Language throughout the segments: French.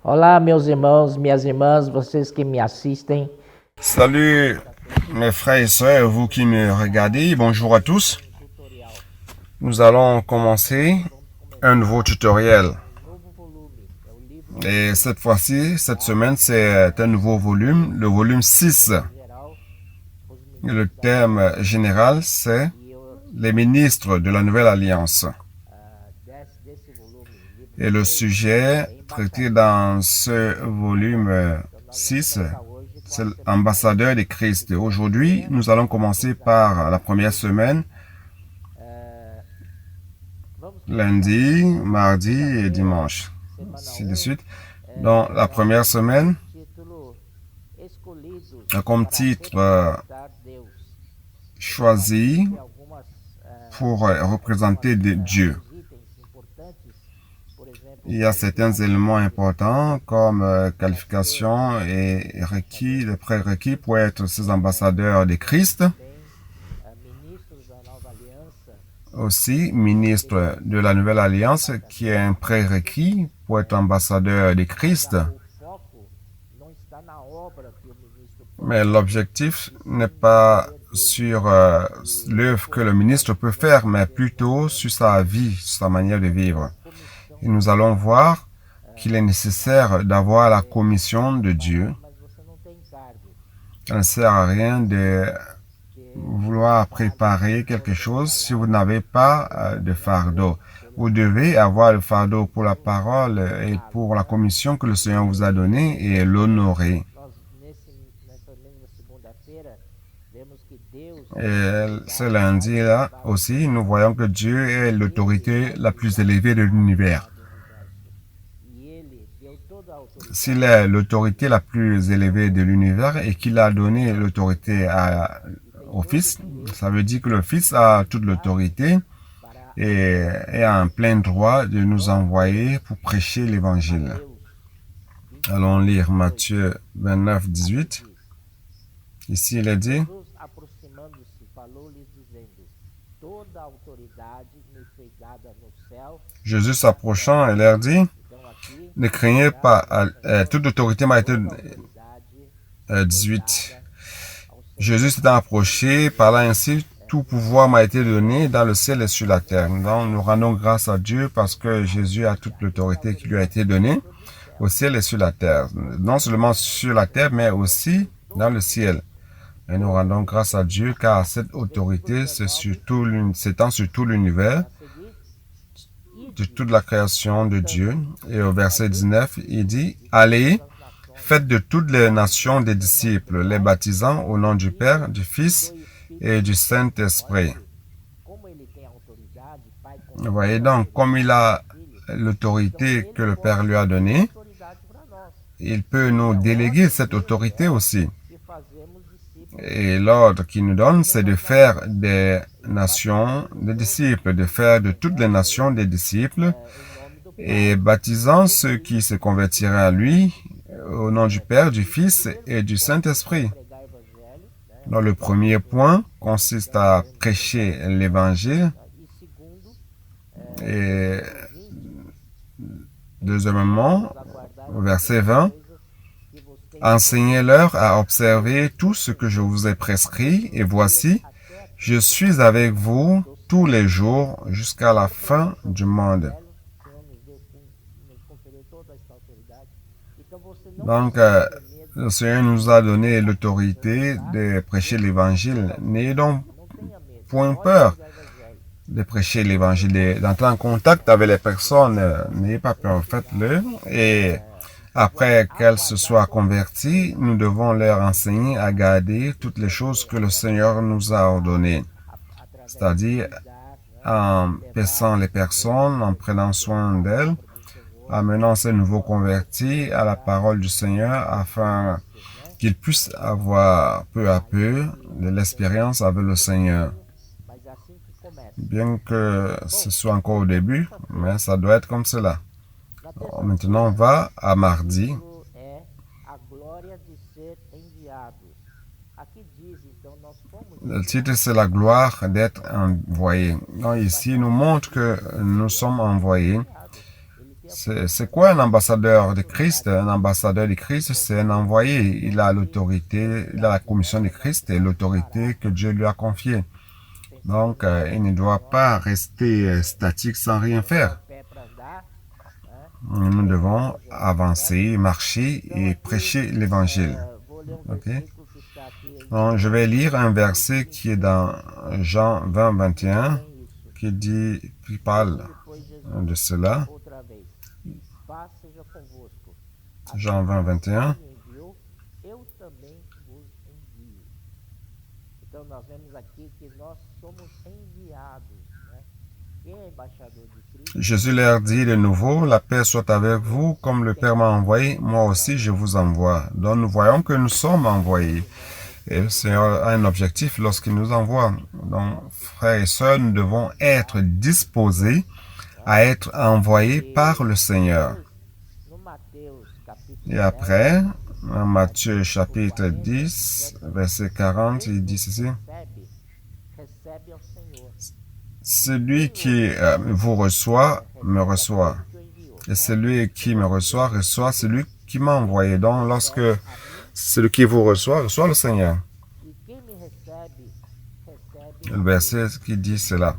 Olá, meus irmãos, minhas irmãs, vocês que me assistem. Salut mes frères et sœurs, vous qui me regardez, bonjour à tous. Nous allons commencer un nouveau tutoriel. Et cette fois-ci, cette semaine, c'est un nouveau volume, le volume 6. Et le thème général, c'est les ministres de la Nouvelle Alliance. Et le sujet traité dans ce volume 6, c'est l'ambassadeur de Christ. Aujourd'hui, nous allons commencer par la première semaine, lundi, mardi et dimanche, ainsi de suite. Dans la première semaine, comme titre choisi pour représenter Dieu. Il y a certains éléments importants comme qualification et requis, les prérequis pour être ces ambassadeurs de Christ. Aussi, ministre de la Nouvelle Alliance, qui est un prérequis pour être ambassadeur de Christ. Mais l'objectif n'est pas sur l'œuvre que le ministre peut faire, mais plutôt sur sa vie, sur sa manière de vivre. Et nous allons voir qu'il est nécessaire d'avoir la commission de Dieu. Ça ne sert à rien de vouloir préparer quelque chose si vous n'avez pas de fardeau. Vous devez avoir le fardeau pour la parole et pour la commission que le Seigneur vous a donnée et l'honorer. Et ce lundi-là aussi, nous voyons que Dieu est l'autorité la plus élevée de l'univers. S'il est l'autorité la plus élevée de l'univers et qu'il a donné l'autorité au Fils, ça veut dire que le Fils a toute l'autorité et a un plein droit de nous envoyer pour prêcher l'Évangile. Allons lire Matthieu 29, 18. Ici, il est dit: Jésus s'approchant, il leur dit: ne craignez pas, toute autorité m'a été 18. Jésus s'étant approché, parlant ainsi, tout pouvoir m'a été donné dans le ciel et sur la terre. Donc, nous rendons grâce à Dieu parce que Jésus a toute l'autorité qui lui a été donnée au ciel et sur la terre. Non seulement sur la terre, mais aussi dans le ciel. Et nous rendons grâce à Dieu car cette autorité s'étend sur tout l'univers, de toute la création de Dieu. Et au verset 19, il dit: allez, faites de toutes les nations des disciples, les baptisant au nom du Père, du Fils et du Saint-Esprit. Vous voyez donc, comme il a l'autorité que le Père lui a donnée, il peut nous déléguer cette autorité aussi. Et l'ordre qu'il nous donne, c'est de faire des nations des disciples, de faire de toutes les nations des disciples, et baptisant ceux qui se convertiraient à lui, au nom du Père, du Fils et du Saint-Esprit. Donc, le premier point consiste à prêcher l'Évangile. Et deuxièmement, au verset 20, enseignez-leur à observer tout ce que je vous ai prescrit, et voici, je suis avec vous tous les jours jusqu'à la fin du monde. Donc, le Seigneur nous a donné l'autorité de prêcher l'Évangile. N'ayez donc point peur de prêcher l'Évangile, d'entrer en contact avec les personnes. N'ayez pas peur, faites-le. Et après qu'elles se soient converties, nous devons leur enseigner à garder toutes les choses que le Seigneur nous a ordonnées. C'est-à-dire en paissant les personnes, en prenant soin d'elles, amenant ces nouveaux convertis à la parole du Seigneur afin qu'ils puissent avoir peu à peu de l'expérience avec le Seigneur. Bien que ce soit encore au début, mais ça doit être comme cela. Alors, maintenant, on va à mardi. Le titre, c'est la gloire d'être envoyé. Donc, ici, il nous montre que nous sommes envoyés C'est quoi un ambassadeur de Christ? Un ambassadeur de Christ, c'est un envoyé. Il a l'autorité, il a la commission de Christ et l'autorité que Dieu lui a confiée. Donc, il ne doit pas rester statique sans rien faire. Nous devons avancer, marcher et prêcher l'Évangile. Okay? Donc, je vais lire un verset qui est dans Jean 20, 21, qui parle de cela. Jean 20, 21. Jésus leur dit de nouveau, la paix soit avec vous, comme le Père m'a envoyé, moi aussi je vous envoie. Donc nous voyons que nous sommes envoyés. Et le Seigneur a un objectif lorsqu'il nous envoie. Donc, frères et sœurs, nous devons être disposés à être envoyés par le Seigneur. Et après, en Matthieu chapitre 10, verset 40, il dit ceci. Celui qui vous reçoit, me reçoit. Et celui qui me reçoit, reçoit celui qui m'a envoyé. Donc, lorsque celui qui vous reçoit, reçoit le Seigneur. Le verset qui dit cela.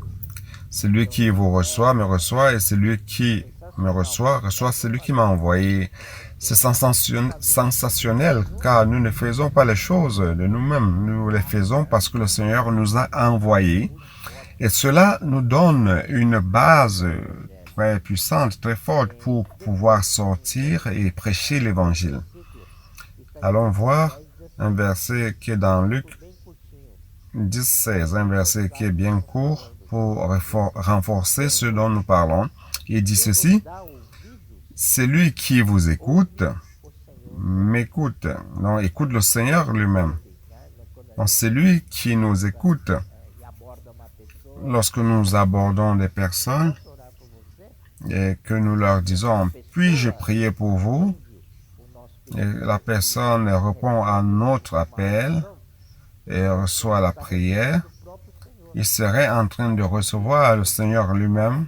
Celui qui vous reçoit, me reçoit. Et celui qui me reçoit, reçoit celui qui m'a envoyé. C'est sensationnel, car nous ne faisons pas les choses de nous-mêmes. Nous les faisons parce que le Seigneur nous a envoyés. Et cela nous donne une base très puissante, très forte pour pouvoir sortir et prêcher l'Évangile. Allons voir un verset qui est dans Luc 10, 16, un verset qui est bien court pour renforcer ce dont nous parlons. Il dit ceci, « Celui qui vous écoute, m'écoute. » Donc, écoute le Seigneur lui-même. Donc, celui qui nous écoute, lorsque nous abordons des personnes et que nous leur disons « Puis-je prier pour vous ?» et la personne répond à notre appel et reçoit la prière, il serait en train de recevoir le Seigneur lui-même.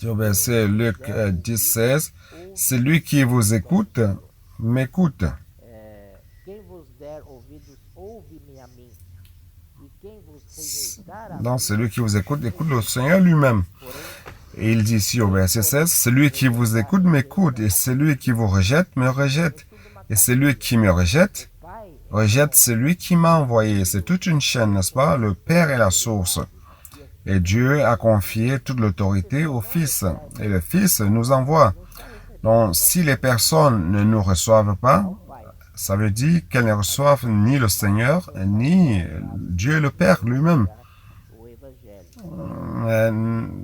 Au verset Luc 10, 16, « Celui qui vous écoute, m'écoute. » Donc, celui qui vous écoute, écoute le Seigneur lui-même. Et il dit ici au verset 16, « Celui qui vous écoute m'écoute, et celui qui vous rejette me rejette. Et celui qui me rejette, rejette celui qui m'a envoyé. » C'est toute une chaîne, n'est-ce pas? Le Père est la source. Et Dieu a confié toute l'autorité au Fils. Et le Fils nous envoie. Donc, si les personnes ne nous reçoivent pas, ça veut dire qu'elles ne reçoivent ni le Seigneur, ni Dieu le Père lui-même.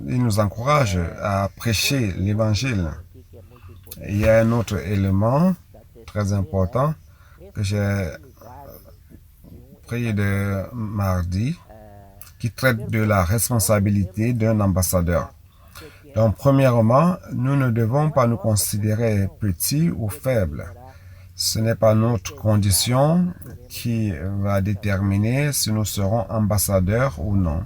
Il nous encourage à prêcher l'Évangile. Il y a un autre élément très important que j'ai pris de mardi qui traite de la responsabilité d'un ambassadeur. Donc, premièrement, nous ne devons pas nous considérer petits ou faibles. Ce n'est pas notre condition qui va déterminer si nous serons ambassadeurs ou non.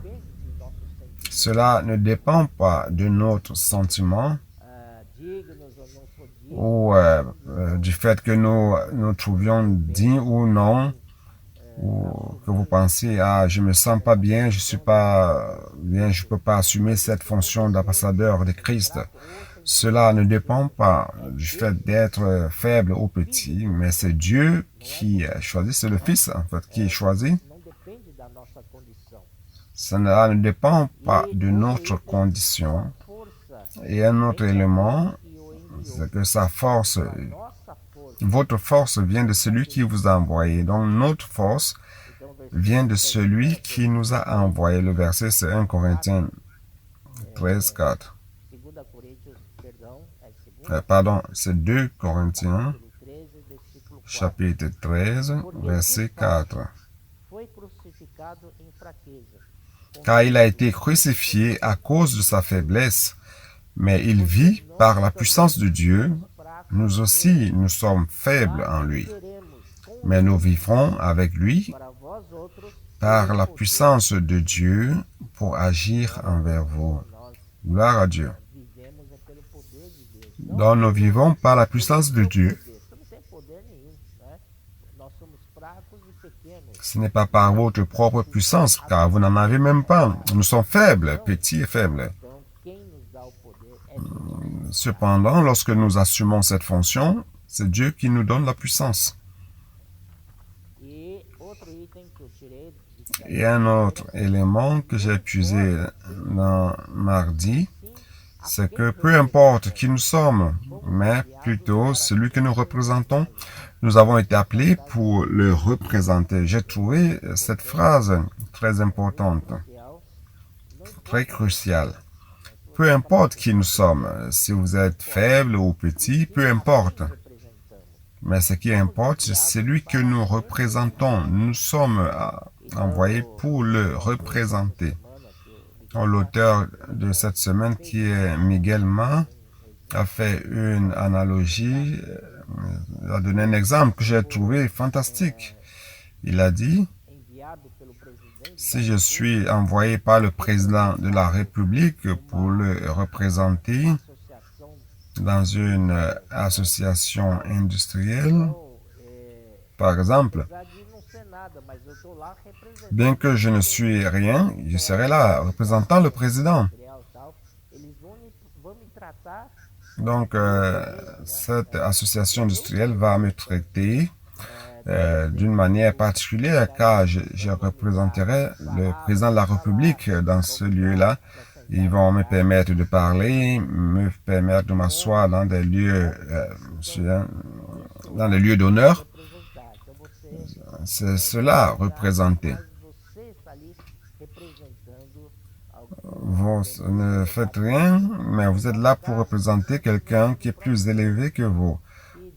Cela ne dépend pas de notre sentiment ou du fait que nous trouvions dignes ou non, ou que vous pensiez, ah, je me sens pas bien, je suis pas bien, je peux pas assumer cette fonction d'ambassadeur de Christ. Cela ne dépend pas du fait d'être faible ou petit, mais c'est Dieu qui choisit, c'est le Fils en fait qui choisit. Cela ne dépend pas de notre condition. Et un autre élément, c'est que sa force, votre force vient de celui qui vous a envoyé. Donc notre force vient de celui qui nous a envoyé. Le verset c'est 1 Corinthiens 13, 4. Pardon, c'est 2 Corinthiens, chapitre 13, verset 4. Car il a été crucifié à cause de sa faiblesse, mais il vit par la puissance de Dieu. Nous aussi, nous sommes faibles en lui, mais nous vivrons avec lui par la puissance de Dieu pour agir envers vous. Gloire à Dieu. Donc nous vivons par la puissance de Dieu. Ce n'est pas par votre propre puissance, car vous n'en avez même pas. Nous sommes faibles, petits et faibles. Cependant, lorsque nous assumons cette fonction, c'est Dieu qui nous donne la puissance. Et un autre élément que j'ai épuisé dans mardi, c'est que peu importe qui nous sommes, mais plutôt celui que nous représentons, nous avons été appelés pour le représenter. J'ai trouvé cette phrase très importante, très cruciale. Peu importe qui nous sommes, si vous êtes faible ou petit, peu importe. Mais ce qui importe, c'est celui que nous représentons. Nous sommes envoyés pour le représenter. L'auteur de cette semaine, qui est Miguel Ma, a fait une analogie, a donné un exemple que j'ai trouvé fantastique. Il a dit, si je suis envoyé par le président de la République pour le représenter dans une association industrielle, par exemple, bien que je ne suis rien, je serai là, représentant le président. Donc, cette association industrielle va me traiter d'une manière particulière, car je représenterai le président de la République dans ce lieu-là. Ils vont me permettre de parler, me permettre de m'asseoir dans des lieux d'honneur. C'est cela, représenter. Vous ne faites rien, mais vous êtes là pour représenter quelqu'un qui est plus élevé que vous.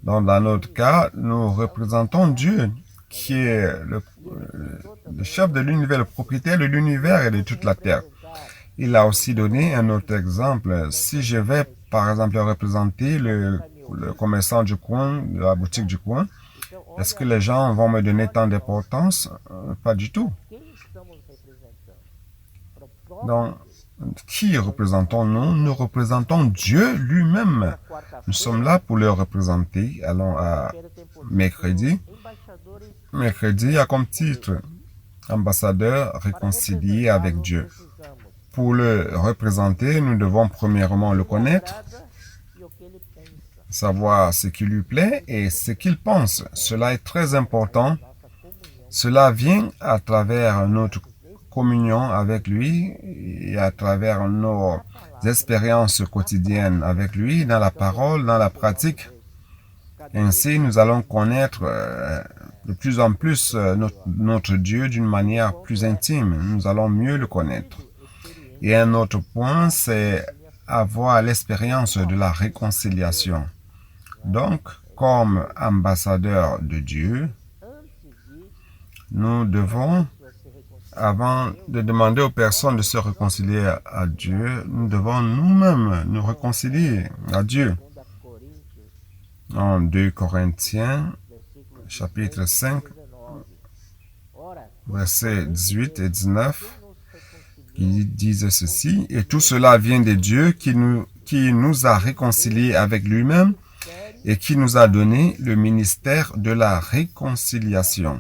Donc, dans notre cas, nous représentons Dieu, qui est le chef de l'univers, le propriétaire de l'univers et de toute la terre. Il a aussi donné un autre exemple. Si je vais, par exemple, représenter le commerçant du coin, de la boutique du coin, est-ce que les gens vont me donner tant d'importance? Pas du tout. Donc, qui représentons-nous? Nous représentons Dieu lui-même. Nous sommes là pour le représenter. Allons à mercredi. Mercredi a comme titre « Ambassadeur réconcilié avec Dieu ». Pour le représenter, nous devons premièrement le connaître, savoir ce qui lui plaît et ce qu'il pense. Cela est très important. Cela vient à travers notre communion avec lui et à travers nos expériences quotidiennes avec lui, dans la parole, dans la pratique. Ainsi, nous allons connaître de plus en plus notre Dieu d'une manière plus intime. Nous allons mieux le connaître. Et un autre point, c'est avoir l'expérience de la réconciliation. Donc, comme ambassadeur de Dieu, nous devons, avant de demander aux personnes de se réconcilier à Dieu, nous devons nous-mêmes nous réconcilier à Dieu. En 2 Corinthiens, chapitre 5, versets 18 et 19, qui disent ceci, « Et tout cela vient de Dieu qui nous a réconciliés avec lui-même et qui nous a donné le ministère de la réconciliation. »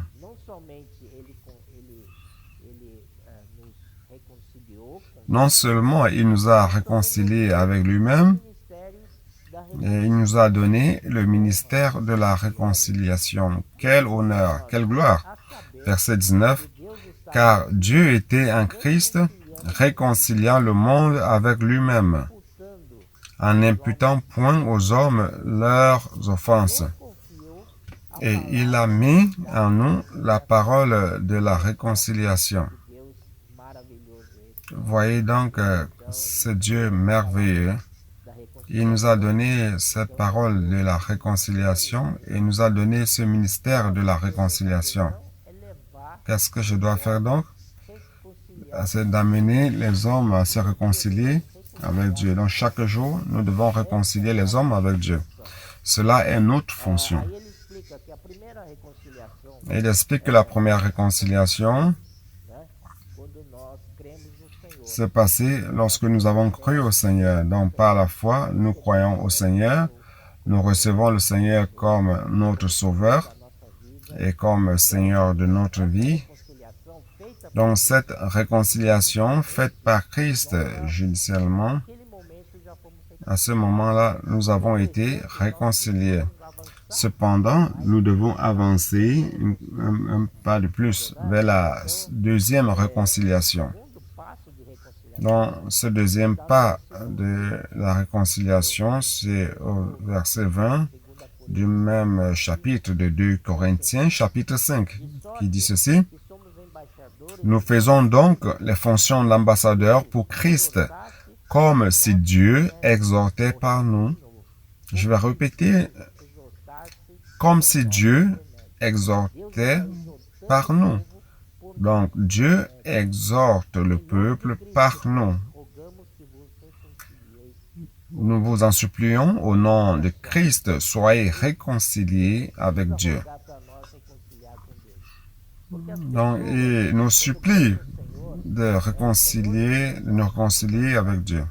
Non seulement il nous a réconciliés avec lui-même, et il nous a donné le ministère de la réconciliation. Quel honneur, quelle gloire. Verset 19, « Car Dieu était en Christ, réconciliant le monde avec lui-même, en n'imputant point aux hommes leurs offenses. Et il a mis en nous la parole de la réconciliation. » Voyez donc, ce Dieu merveilleux. Il nous a donné cette parole de la réconciliation et nous a donné ce ministère de la réconciliation. Qu'est-ce que je dois faire donc? C'est d'amener les hommes à se réconcilier avec Dieu. Donc chaque jour, nous devons réconcilier les hommes avec Dieu. Cela est notre fonction. Et il explique que la première réconciliation, s'est passé lorsque nous avons cru au Seigneur. Donc, par la foi, nous croyons au Seigneur. Nous recevons le Seigneur comme notre Sauveur et comme Seigneur de notre vie. Donc, cette réconciliation faite par Christ judicialement, à ce moment-là, nous avons été réconciliés. Cependant, nous devons avancer un pas de plus vers la deuxième réconciliation. Donc, ce deuxième pas de la réconciliation, c'est au verset 20 du même chapitre de 2 Corinthiens, chapitre 5, qui dit ceci. Nous faisons donc les fonctions de l'ambassadeur pour Christ, comme si Dieu exhortait par nous. Je vais répéter, comme si Dieu exhortait par nous. Donc, Dieu exhorte le peuple par nous. Nous vous en supplions, au nom de Christ, soyez réconciliés avec Dieu. Donc, il nous supplie de nous réconcilier avec Dieu.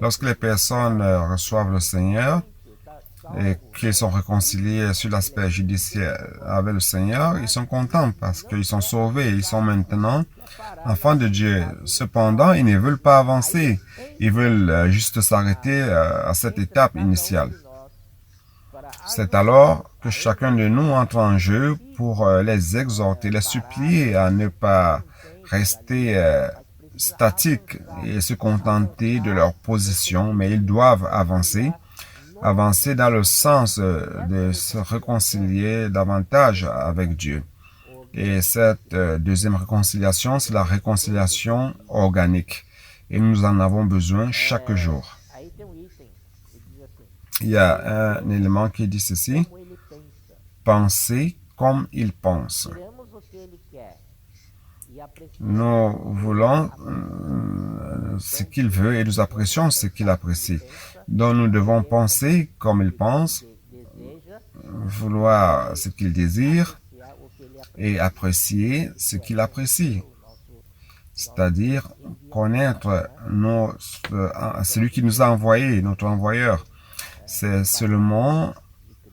Lorsque les personnes reçoivent le Seigneur et qu'ils sont réconciliés sur l'aspect judiciaire avec le Seigneur, ils sont contents parce qu'ils sont sauvés. Ils sont maintenant enfants de Dieu. Cependant, ils ne veulent pas avancer. Ils veulent juste s'arrêter à cette étape initiale. C'est alors que chacun de nous entre en jeu pour les exhorter, les supplier à ne pas rester statiques et se contenter de leur position, mais ils doivent avancer dans le sens de se réconcilier davantage avec Dieu. Et cette deuxième réconciliation, c'est la réconciliation organique. Et nous en avons besoin chaque jour. Il y a un élément qui dit ceci. Penser comme il pense. Nous voulons ce qu'il veut et nous apprécions ce qu'il apprécie. Donc nous devons penser comme il pense, vouloir ce qu'il désire et apprécier ce qu'il apprécie. C'est-à-dire connaître celui qui nous a envoyé, notre envoyeur. C'est seulement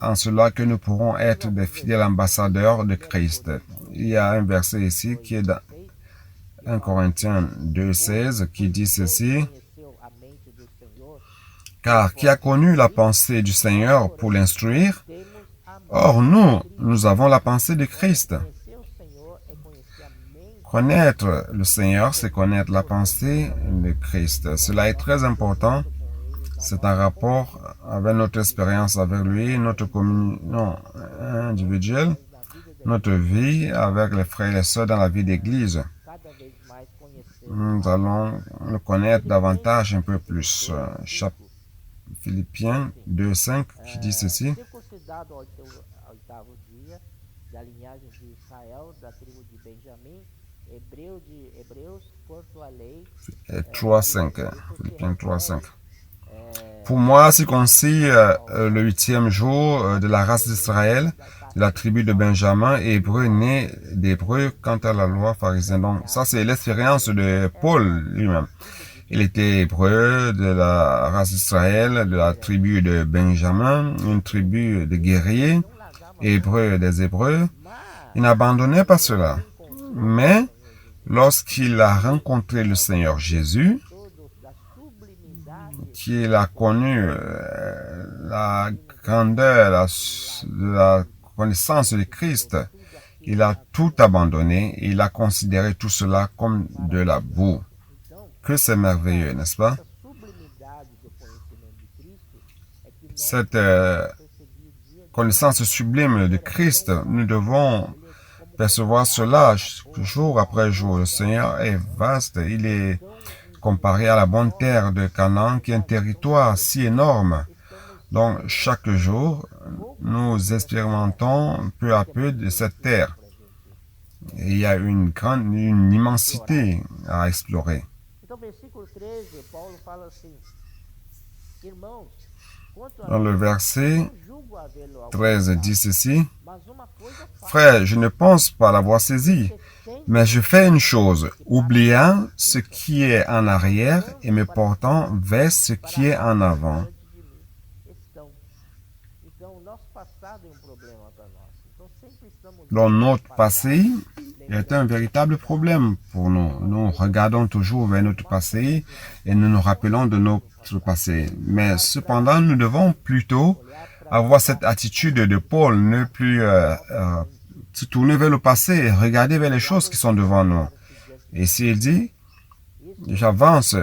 en cela que nous pourrons être des fidèles ambassadeurs de Christ. Il y a un verset ici qui est dans 1 Corinthiens 2,16 qui dit ceci. Car qui a connu la pensée du Seigneur pour l'instruire? Or nous avons la pensée de Christ. Connaître le Seigneur, c'est connaître la pensée de Christ. Cela est très important. C'est un rapport avec notre expérience avec lui, notre communion individuelle, notre vie avec les frères et les sœurs dans la vie d'église. Nous allons le connaître davantage, un peu plus. Philippiens 2,5 qui dit ceci. 3,5. Philippiens 3,5. Pour moi, circoncis le 8e jour de la race d'Israël, de la tribu de Benjamin, hébreu né d'hébreu quant à la loi pharisienne. Donc, ça, c'est l'expérience de Paul lui-même. Il était hébreu de la race d'Israël, de la tribu de Benjamin, une tribu de guerriers, hébreu des Hébreux. Il n'abandonnait pas cela. Mais, lorsqu'il a rencontré le Seigneur Jésus, qu'il a connu la grandeur de la connaissance de Christ, il a tout abandonné et il a considéré tout cela comme de la boue. Que c'est merveilleux, n'est-ce pas? Cette connaissance sublime de Christ, nous devons percevoir cela jour après jour. Le Seigneur est vaste, il est comparé à la bonne terre de Canaan, qui est un territoire si énorme. Donc, chaque jour, nous expérimentons peu à peu de cette terre. Et il y a une immensité à explorer. Dans le verset 13 dit ceci, « Frère, je ne pense pas l'avoir saisi, mais je fais une chose, oubliant ce qui est en arrière et me portant vers ce qui est en avant. » Donc, notre passé est un véritable problème pour nous. Nous regardons toujours vers notre passé et nous nous rappelons de notre passé. Mais cependant, nous devons plutôt avoir cette attitude de Paul, ne plus se tourner vers le passé et regarder vers les choses qui sont devant nous. Et s'il dit, j'avance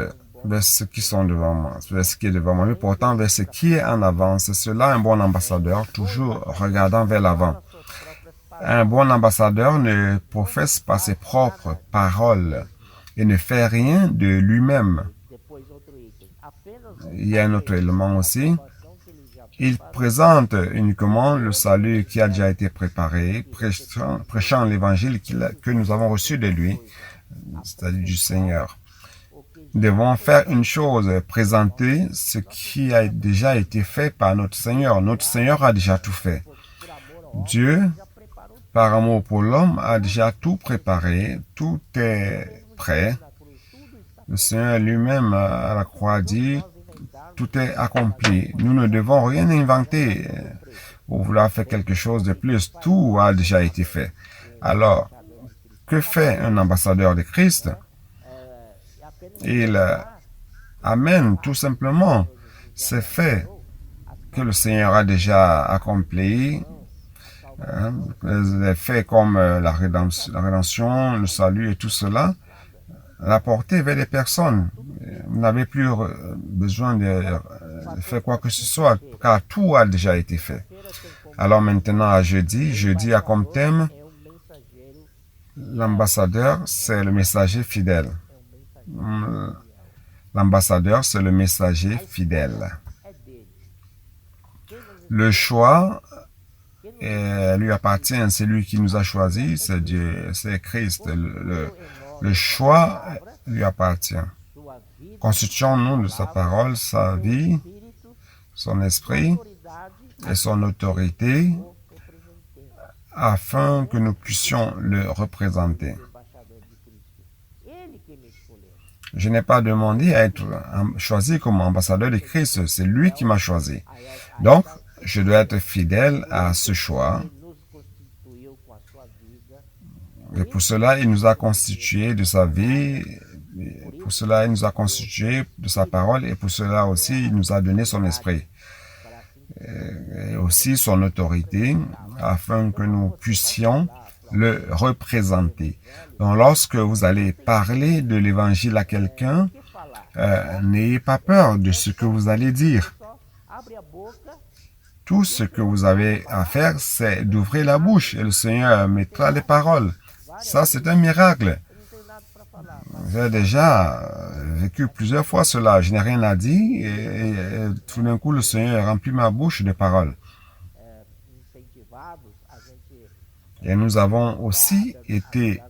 vers ce qui sont devant moi, vers ce qui est devant moi, mais pourtant vers ce qui est en avant. C'est cela un bon ambassadeur, toujours regardant vers l'avant. Un bon ambassadeur ne professe pas ses propres paroles et ne fait rien de lui-même. Il y a un autre élément aussi. Il présente uniquement le salut qui a déjà été préparé, prêchant l'évangile que nous avons reçu de lui, c'est-à-dire du Seigneur. Nous devons faire une chose, présenter ce qui a déjà été fait par notre Seigneur. Notre Seigneur a déjà tout fait. Dieu, par amour pour l'homme, a déjà tout préparé, tout est prêt. Le Seigneur lui-même à la croix dit, tout est accompli. Nous ne devons rien inventer ou vouloir faire quelque chose de plus. Tout a déjà été fait. Alors, que fait un ambassadeur de Christ? Il amène tout simplement ces faits que le Seigneur a déjà accomplis, les faits comme la rédemption, le salut et tout cela, l'apporter vers les personnes. Vous n'avez plus besoin de faire quoi que ce soit, car tout a déjà été fait. Alors maintenant, à jeudi a comme thème, l'ambassadeur, c'est le messager fidèle. L'ambassadeur, c'est le messager fidèle. Le choix lui appartient, c'est lui qui nous a choisis, c'est Dieu, c'est Christ. Le choix lui appartient. Constituons-nous de sa parole, sa vie, son esprit et son autorité afin que nous puissions le représenter. Je n'ai pas demandé à être choisi comme ambassadeur de Christ, c'est lui qui m'a choisi. Donc, je dois être fidèle à ce choix. Et pour cela, il nous a constitué de sa vie, pour cela, il nous a constitué de sa parole, et pour cela aussi, il nous a donné son esprit. Et aussi son autorité, afin que nous puissions le représenter. Donc, lorsque vous allez parler de l'évangile à quelqu'un, n'ayez pas peur de ce que vous allez dire. Tout ce que vous avez à faire, c'est d'ouvrir la bouche et le Seigneur mettra les paroles. Ça, c'est un miracle. J'ai déjà vécu plusieurs fois cela. Je n'ai rien à dire et tout d'un coup, le Seigneur remplit ma bouche de paroles. Et nous avons aussi été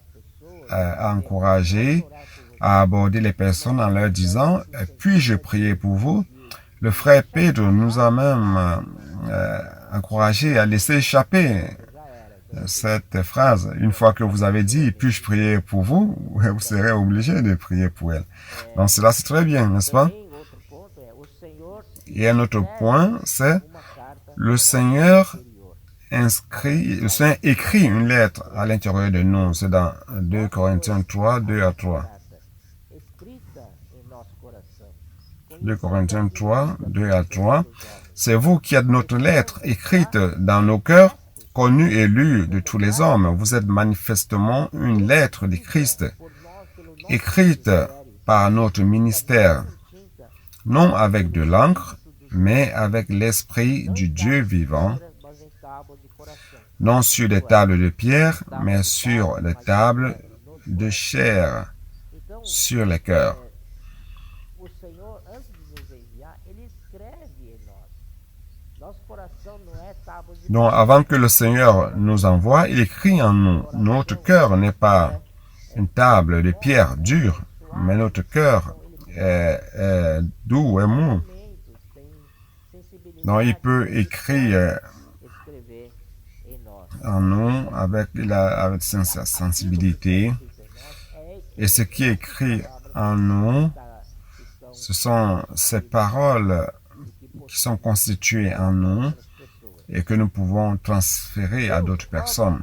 encouragés à aborder les personnes en leur disant « Puis-je prier pour vous ?» Le frère Pedro nous a même encouragés à laisser échapper cette phrase. Une fois que vous avez dit « Puis-je prier pour vous ?» vous serez obligé de prier pour elle. Donc cela c'est très bien, n'est-ce pas? Et un autre point, c'est le Seigneur écrit une lettre à l'intérieur de nous. C'est dans 2 Corinthiens 3, 2 à 3. 2 Corinthiens 3, 2 à 3. C'est vous qui êtes notre lettre écrite dans nos cœurs, connue et lue de tous les hommes. Vous êtes manifestement une lettre de Christ, écrite par notre ministère, non avec de l'encre, mais avec l'esprit du Dieu vivant, non sur des tables de pierre, mais sur des tables de chair, sur les cœurs. Donc, avant que le Seigneur nous envoie, il écrit en nous. Notre cœur n'est pas une table de pierre dure, mais notre cœur est doux et mou. Donc, il peut écrire en nous avec sa sensibilité. Et ce qui est écrit en nous, ce sont ces paroles qui sont constituées en nous et que nous pouvons transférer à d'autres personnes.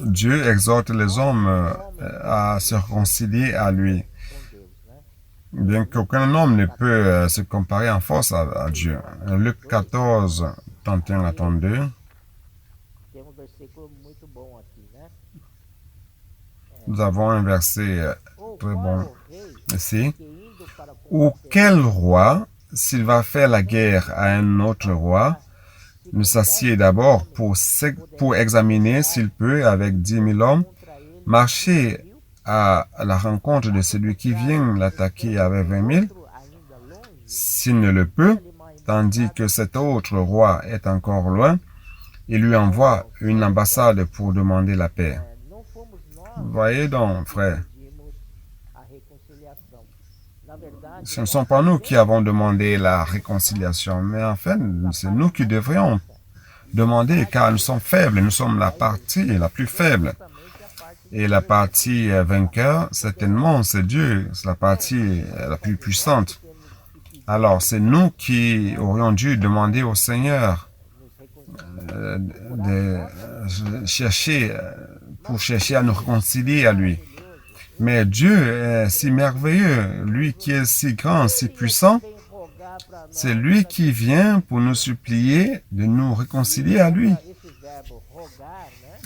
Dieu exhorte les hommes à se réconcilier à lui, bien qu'aucun homme ne peut se comparer en force à Dieu. Luc 14, 31 à 32. Nous avons un verset très bon ici. Ou quel roi, s'il va faire la guerre à un autre roi, ne s'assied d'abord pour examiner s'il peut, avec 10 000 hommes, marcher à la rencontre de celui qui vient l'attaquer avec 20 000? S'il ne le peut, tandis que cet autre roi est encore loin, il lui envoie une ambassade pour demander la paix. Voyez donc, frère, ce ne sont pas nous qui avons demandé la réconciliation, mais en fait, c'est nous qui devrions demander, car nous sommes faibles, nous sommes la partie la plus faible. Et la partie vainqueur, certainement, c'est Dieu, c'est la partie la plus puissante. Alors, c'est nous qui aurions dû demander au Seigneur de chercher à nous réconcilier à lui. Mais Dieu est si merveilleux, lui qui est si grand, si puissant, c'est lui qui vient pour nous supplier de nous réconcilier à lui.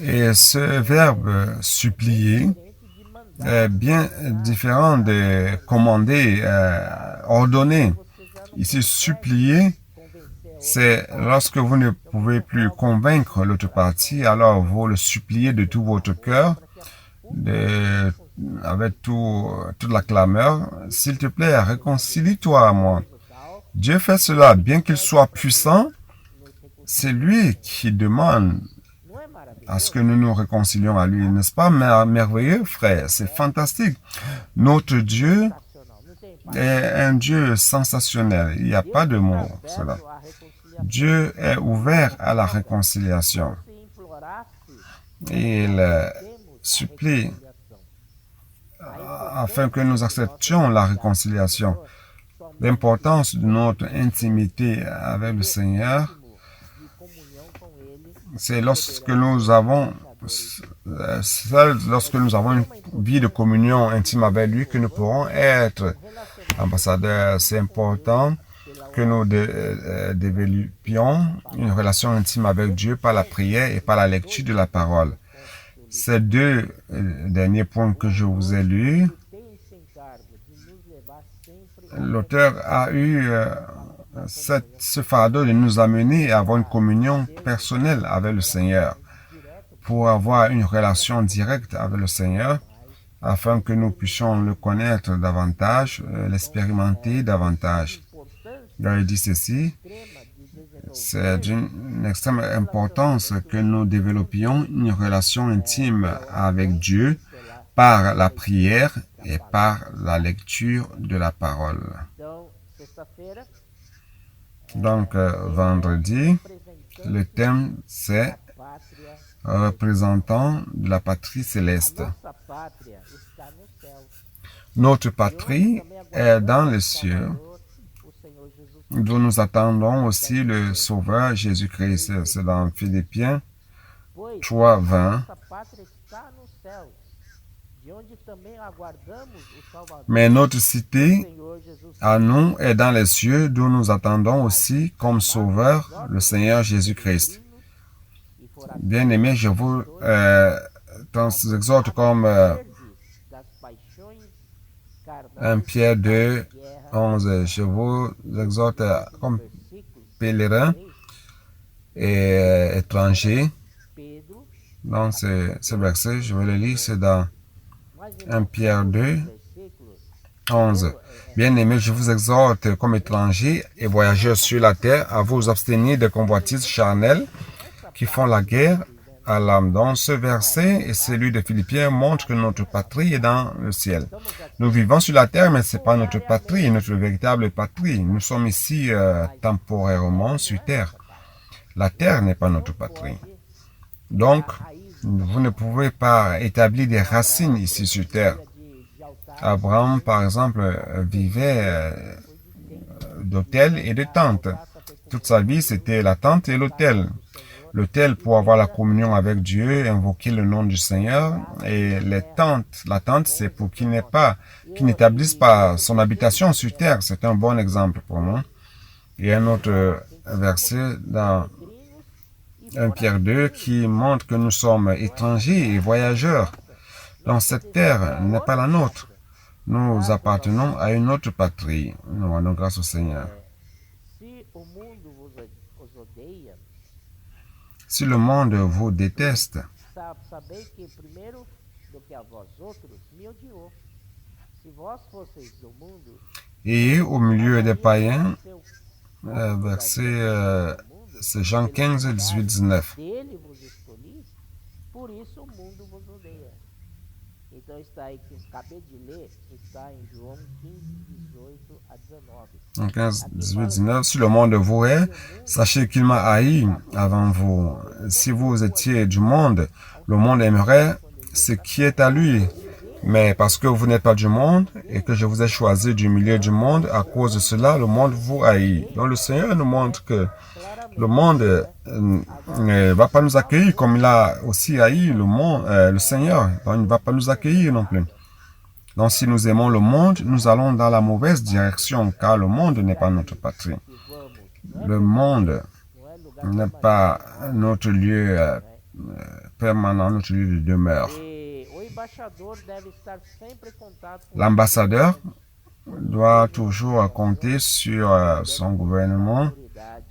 Et ce verbe supplier est bien différent de commander, ordonner. Ici, supplier, c'est lorsque vous ne pouvez plus convaincre l'autre partie, alors vous le suppliez de tout votre cœur, avec toute la clameur. S'il te plaît, réconcilie-toi à moi. Dieu fait cela, bien qu'il soit puissant, c'est lui qui demande à ce que nous nous réconcilions à lui. N'est-ce pas merveilleux, frère? C'est fantastique. Notre Dieu est un Dieu sensationnel. Il n'y a pas de mots pour cela. Dieu est ouvert à la réconciliation. Il supplie afin que nous acceptions la réconciliation. L'importance de notre intimité avec le Seigneur, c'est lorsque nous avons une vie de communion intime avec lui que nous pourrons être ambassadeurs. C'est important que nous développions une relation intime avec Dieu par la prière et par la lecture de la parole. Ces deux derniers points que je vous ai lus, l'auteur a eu ce fardeau de nous amener à avoir une communion personnelle avec le Seigneur, pour avoir une relation directe avec le Seigneur, afin que nous puissions le connaître davantage, l'expérimenter davantage. Il dit ceci, c'est d'une extrême importance que nous développions une relation intime avec Dieu par la prière et par la lecture de la parole. Donc, vendredi, le thème, c'est représentant de la patrie céleste. Notre patrie est dans les cieux, d'où nous attendons aussi le Sauveur Jésus-Christ. C'est dans Philippiens 3, 20. Mais notre cité, à nous, est dans les cieux, d'où nous attendons aussi comme Sauveur le Seigneur Jésus-Christ. Bien-aimés, je vous exhorte comme 1 Pierre 2, 11. Je vous exhorte comme pèlerins et étrangers. Dans ce verset, je vais le lire, c'est dans 1 Pierre 2, 11. Bien-aimés, je vous exhorte comme étrangers et voyageurs sur la terre à vous abstenir des convoitises charnelles qui font la guerre à l'âme. Dans ce verset et celui de Philippiens montre que notre patrie est dans le ciel. Nous vivons sur la terre, mais ce n'est pas notre patrie, notre véritable patrie. Nous sommes ici temporairement sur terre. La terre n'est pas notre patrie. Donc, vous ne pouvez pas établir des racines ici sur terre. Abraham, par exemple, vivait d'hôtel et de tente. Toute sa vie, c'était la tente et l'autel. L'autel pour avoir la communion avec Dieu, invoquer le nom du Seigneur. Et la tente, c'est pour qu'il n'établisse pas son habitation sur terre. C'est un bon exemple pour nous. Et un autre verset dans 1 Pierre 2 qui montre que nous sommes étrangers et voyageurs. Donc cette terre n'est pas la nôtre. Nous appartenons à une autre patrie. Nous rendons grâce au Seigneur. Si le monde vous déteste, et au milieu des païens, verset c'est Jean 15, 18, 19. En 15, 18, 19, si le monde vous hait, sachez qu'il m'a haï avant vous. Si vous étiez du monde, le monde aimerait ce qui est à lui. Mais parce que vous n'êtes pas du monde et que je vous ai choisi du milieu du monde, à cause de cela, le monde vous haït. Donc le Seigneur nous montre que le monde ne va pas nous accueillir comme il a aussi haï le Seigneur. Donc il ne va pas nous accueillir non plus. Donc si nous aimons le monde, nous allons dans la mauvaise direction, car le monde n'est pas notre patrie. Le monde n'est pas notre lieu permanent, notre lieu de demeure. L'ambassadeur doit toujours compter sur son gouvernement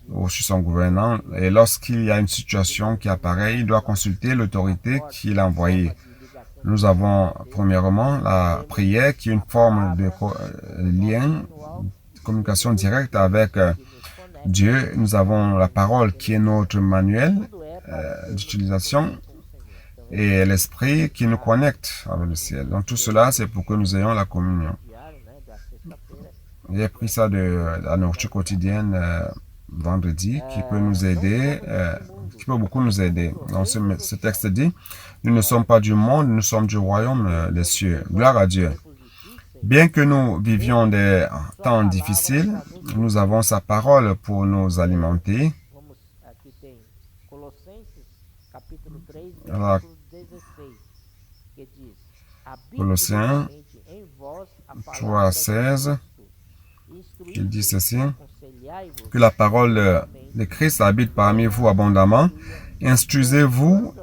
ou sur son gouvernant. Et lorsqu'il y a une situation qui apparaît, il doit consulter l'autorité qu'il a envoyée. Nous avons premièrement la prière qui est une forme de lien, de communication directe avec Dieu. Nous avons la parole qui est notre manuel d'utilisation et l'esprit qui nous connecte avec le ciel. Donc tout cela, c'est pour que nous ayons la communion. J'ai pris ça de la nourriture quotidienne vendredi qui peut nous aider, qui peut beaucoup nous aider. Donc ce texte dit, nous ne sommes pas du monde, nous sommes du royaume des cieux. Gloire à Dieu. Bien que nous vivions des temps difficiles, nous avons sa parole pour nous alimenter. Alors, Colossiens 3, 16, il dit ceci, que la parole de Christ habite parmi vous abondamment. Instruisez-vous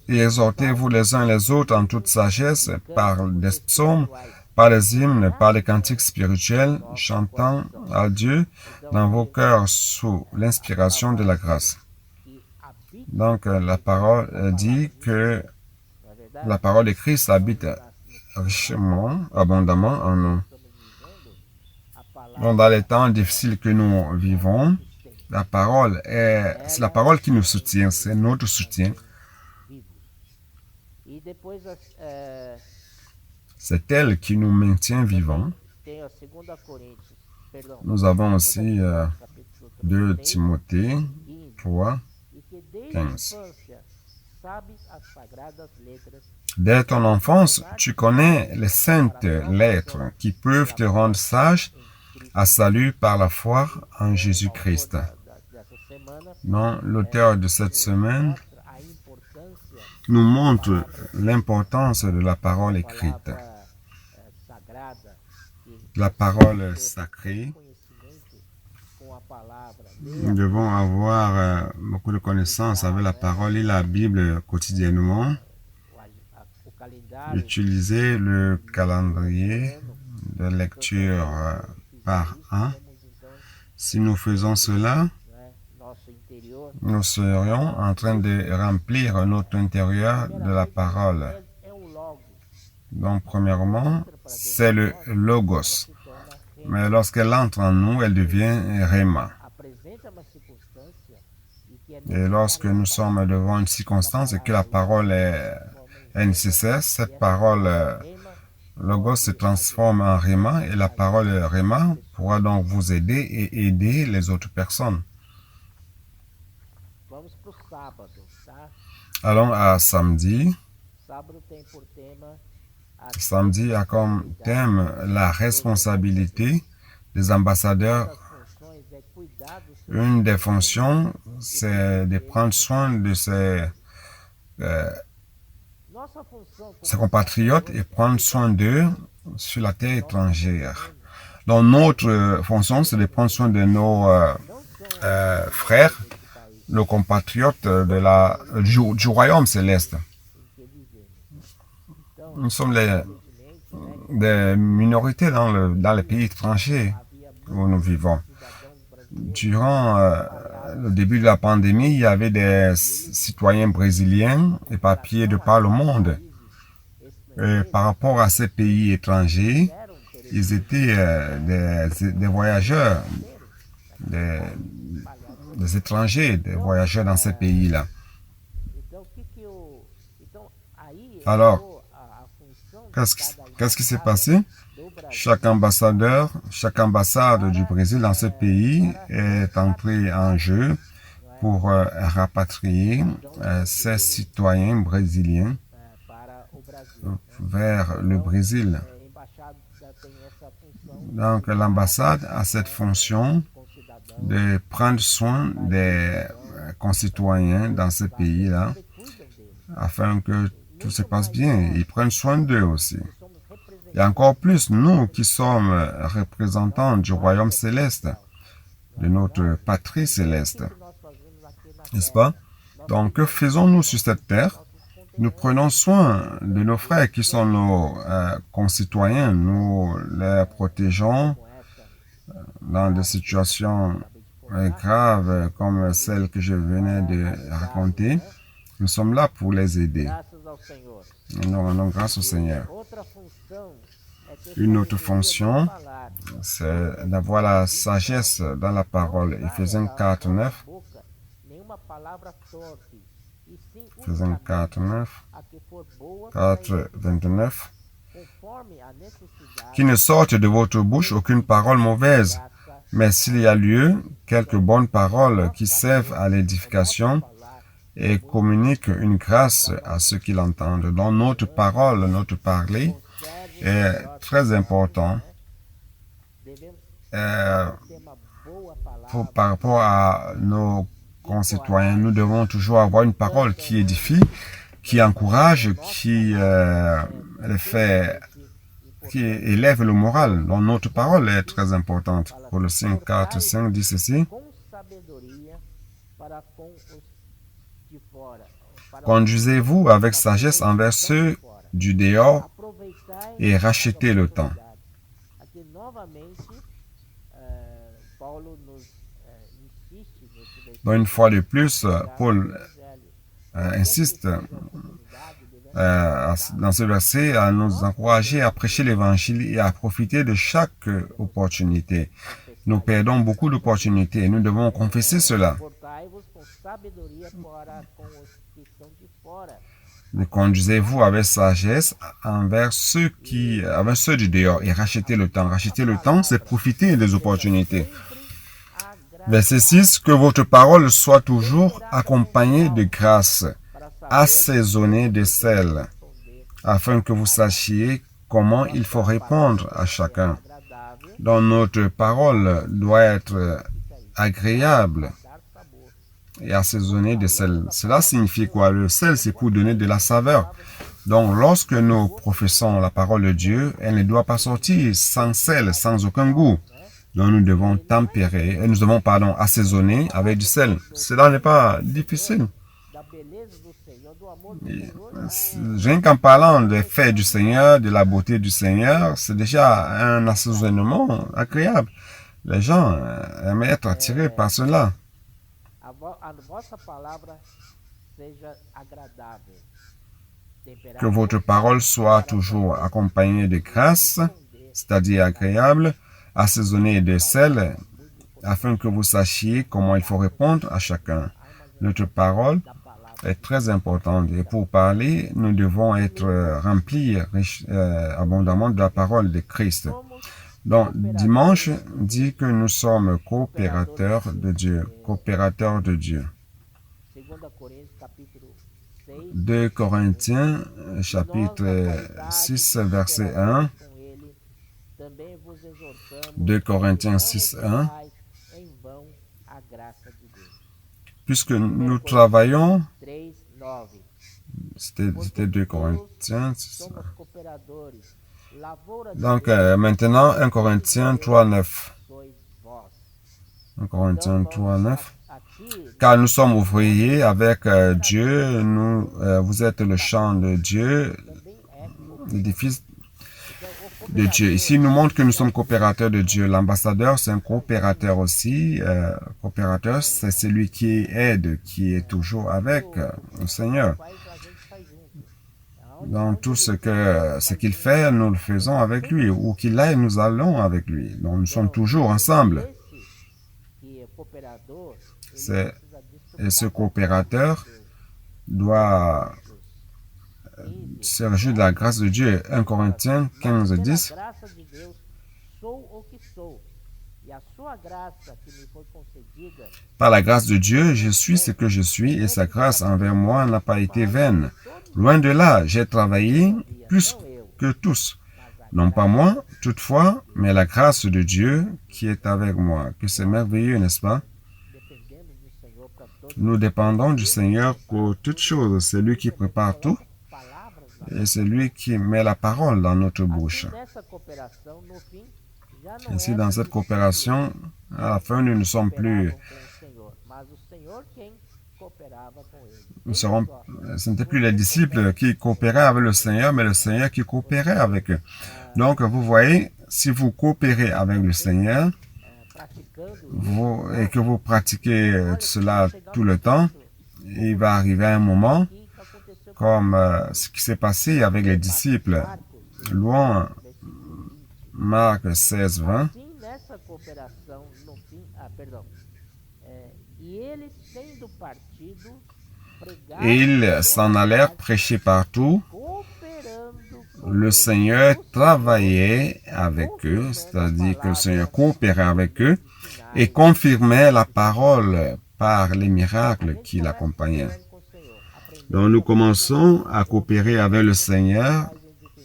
et exhortez-vous les uns les autres en toute sagesse par des psaumes, par des hymnes, par des cantiques spirituels, chantant à Dieu dans vos cœurs sous l'inspiration de la grâce. Donc, la parole dit que la parole de Christ habite richement, abondamment en nous. Donc, dans les temps difficiles que nous vivons, c'est la parole qui nous soutient, c'est notre soutien. C'est elle qui nous maintient vivants. Nous avons aussi 2 Timothée 3, 15. Dès ton enfance, tu connais les saintes lettres qui peuvent te rendre sage à salut par la foi en Jésus-Christ. Non, l'auteur de cette semaine nous montre l'importance de la parole écrite. La parole sacrée. Nous devons avoir beaucoup de connaissances avec la parole et la Bible quotidiennement. Utiliser le calendrier de lecture par an. Si nous faisons cela, nous serions en train de remplir notre intérieur de la parole. Donc, premièrement, c'est le logos. Mais lorsqu'elle entre en nous, elle devient Rhéma. Et lorsque nous sommes devant une circonstance et que la parole est nécessaire, cette parole Logos se transforme en Rhéma et la parole Rhéma pourra donc vous aider et aider les autres personnes. Allons à samedi. Samedi a comme thème la responsabilité des ambassadeurs. Une des fonctions, c'est de prendre soin de ses compatriotes et prendre soin d'eux sur la terre étrangère. Donc notre fonction, c'est de prendre soin de nos frères, nos compatriotes du royaume céleste. Nous sommes des minorités dans les pays étrangers où nous vivons. Durant le début de la pandémie, il y avait des citoyens brésiliens éparpillés de par le monde. Et par rapport à ces pays étrangers, ils étaient des voyageurs, des étrangers, des voyageurs dans ces pays-là. Alors, qu'est-ce qui s'est passé? Chaque ambassade du Brésil dans ce pays est entrée en jeu pour rapatrier ces citoyens brésiliens vers le Brésil. Donc l'ambassade a cette fonction de prendre soin des concitoyens dans ce pays-là afin que tout se passe bien. Ils prennent soin d'eux aussi. Et encore plus, nous qui sommes représentants du royaume céleste, de notre patrie céleste. N'est-ce pas? Donc, que faisons-nous sur cette terre? Nous prenons soin de nos frères qui sont nos concitoyens. Nous les protégeons dans des situations graves comme celle que je venais de raconter. Nous sommes là pour les aider. Nous rendons grâce au Seigneur. Une autre fonction, c'est d'avoir la sagesse dans la parole. Éphésiens 4, 9. Éphésiens 4, 9. 4, 29. Qu'il ne sorte de votre bouche aucune parole mauvaise, mais s'il y a lieu, quelques bonnes paroles qui servent à l'édification et communiquent une grâce à ceux qui l'entendent. Donc notre parole, notre parler est très important par rapport à nos concitoyens. Nous devons toujours avoir une parole qui édifie, qui encourage, qui élève le moral. Donc notre parole est très importante. Colossiens 4, 5 dit ceci. Conduisez-vous avec sagesse envers ceux du dehors et rachetez le temps. Donc une fois de plus, Paul insiste dans ce verset à nous encourager à prêcher l'évangile et à profiter de chaque opportunité. Nous perdons beaucoup d'opportunités et nous devons confesser cela. Conduisez-vous avec sagesse envers ceux du dehors et rachetez le temps. Racheter le temps, c'est profiter des opportunités. Verset 6, que votre parole soit toujours accompagnée de grâce, assaisonnée de sel, afin que vous sachiez comment il faut répondre à chacun. Donc notre parole doit être agréable et assaisonnée de sel. Cela signifie quoi? Le sel, c'est pour donner de la saveur. Donc lorsque nous professons la parole de Dieu, elle ne doit pas sortir sans sel, sans aucun goût. Donc nous devons assaisonner avec du sel. Cela n'est pas difficile. Rien qu'en parlant des faits du Seigneur, de la beauté du Seigneur, c'est déjà un assaisonnement agréable. Les gens aiment être attirés par cela. Que votre parole soit toujours accompagnée de grâce, c'est-à-dire agréable, assaisonnée de sel, afin que vous sachiez comment il faut répondre à chacun. Notre parole est très importante. Et pour parler, nous devons être remplis abondamment de la parole de Christ. Donc, dimanche dit que nous sommes coopérateurs de Dieu. Coopérateurs de Dieu. 2 Corinthiens, chapitre 6, verset 1. 2 Corinthiens 6, 1. Puisque nous travaillons, c'était 2 Corinthiens 6, 1. Donc, maintenant, 1 Corinthiens 3, 9. 1 Corinthiens 3, 9. Car nous sommes ouvriers avec Dieu, vous êtes le champ de Dieu, l'édifice de Dieu. Ici, il nous montre que nous sommes coopérateurs de Dieu. L'ambassadeur, c'est un coopérateur aussi. Coopérateur, c'est celui qui aide, qui est toujours avec le Seigneur. Dans tout ce qu'il fait, nous le faisons avec lui. Où qu'il aille, nous allons avec lui. Donc, nous sommes toujours ensemble. Et ce coopérateur doit se réjouir de la grâce de Dieu. 1 Corinthiens 15, 10. Par la grâce de Dieu, je suis ce que je suis et sa grâce envers moi n'a pas été vaine. Loin de là, j'ai travaillé plus que tous. Non pas moi, toutefois, mais la grâce de Dieu qui est avec moi. Que c'est merveilleux, n'est-ce pas? Nous dépendons du Seigneur pour toutes choses. C'est lui qui prépare tout et c'est lui qui met la parole dans notre bouche. Ainsi, dans cette coopération, à la fin, nous ne sommes plus... ce n'était plus les disciples qui coopéraient avec le Seigneur, mais le Seigneur qui coopérait avec eux. Donc, vous voyez, si vous coopérez avec le Seigneur et que vous pratiquez cela tout le temps, il va arriver un moment, comme ce qui s'est passé avec les disciples. Louons Marc 16, 20. Et ils s'en allèrent prêcher partout. Le Seigneur travaillait avec eux, c'est-à-dire que le Seigneur coopérait avec eux et confirmait la parole par les miracles qui l'accompagnaient. Donc nous commençons à coopérer avec le Seigneur.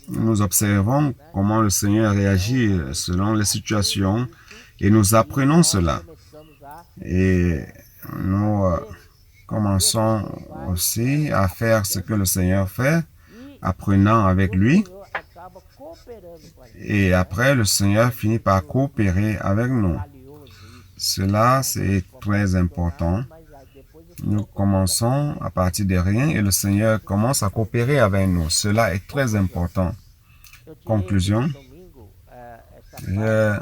Nous observons comment le Seigneur réagit selon les situations et nous apprenons cela. Et nous commençons aussi à faire ce que le Seigneur fait, apprenant avec lui. Et après, le Seigneur finit par coopérer avec nous. Cela, c'est très important. Nous commençons à partir de rien et le Seigneur commence à coopérer avec nous. Cela est très important. Conclusion. Je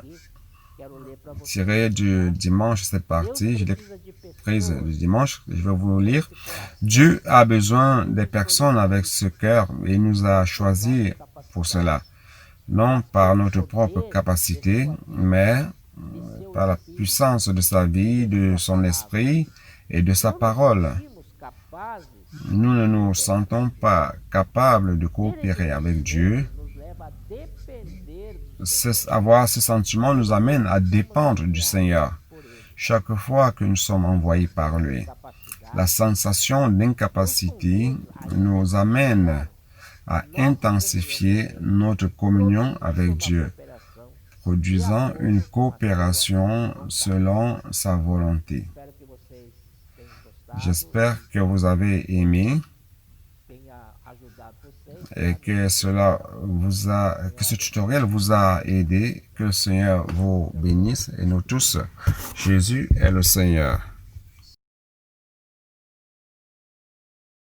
tirerai du dimanche cette partie. Je l'ai prise du dimanche. Je vais vous lire. Dieu a besoin des personnes avec ce cœur et nous a choisis pour cela. Non par notre propre capacité, mais par la puissance de sa vie, de son esprit et de sa parole. Nous ne nous sentons pas capables de coopérer avec Dieu. Avoir ce sentiment nous amène à dépendre du Seigneur chaque fois que nous sommes envoyés par lui. La sensation d'incapacité nous amène à intensifier notre communion avec Dieu, produisant une coopération selon sa volonté. J'espère que vous avez aimé et que ce tutoriel vous a aidé. Que le Seigneur vous bénisse et nous tous. Jésus est le Seigneur.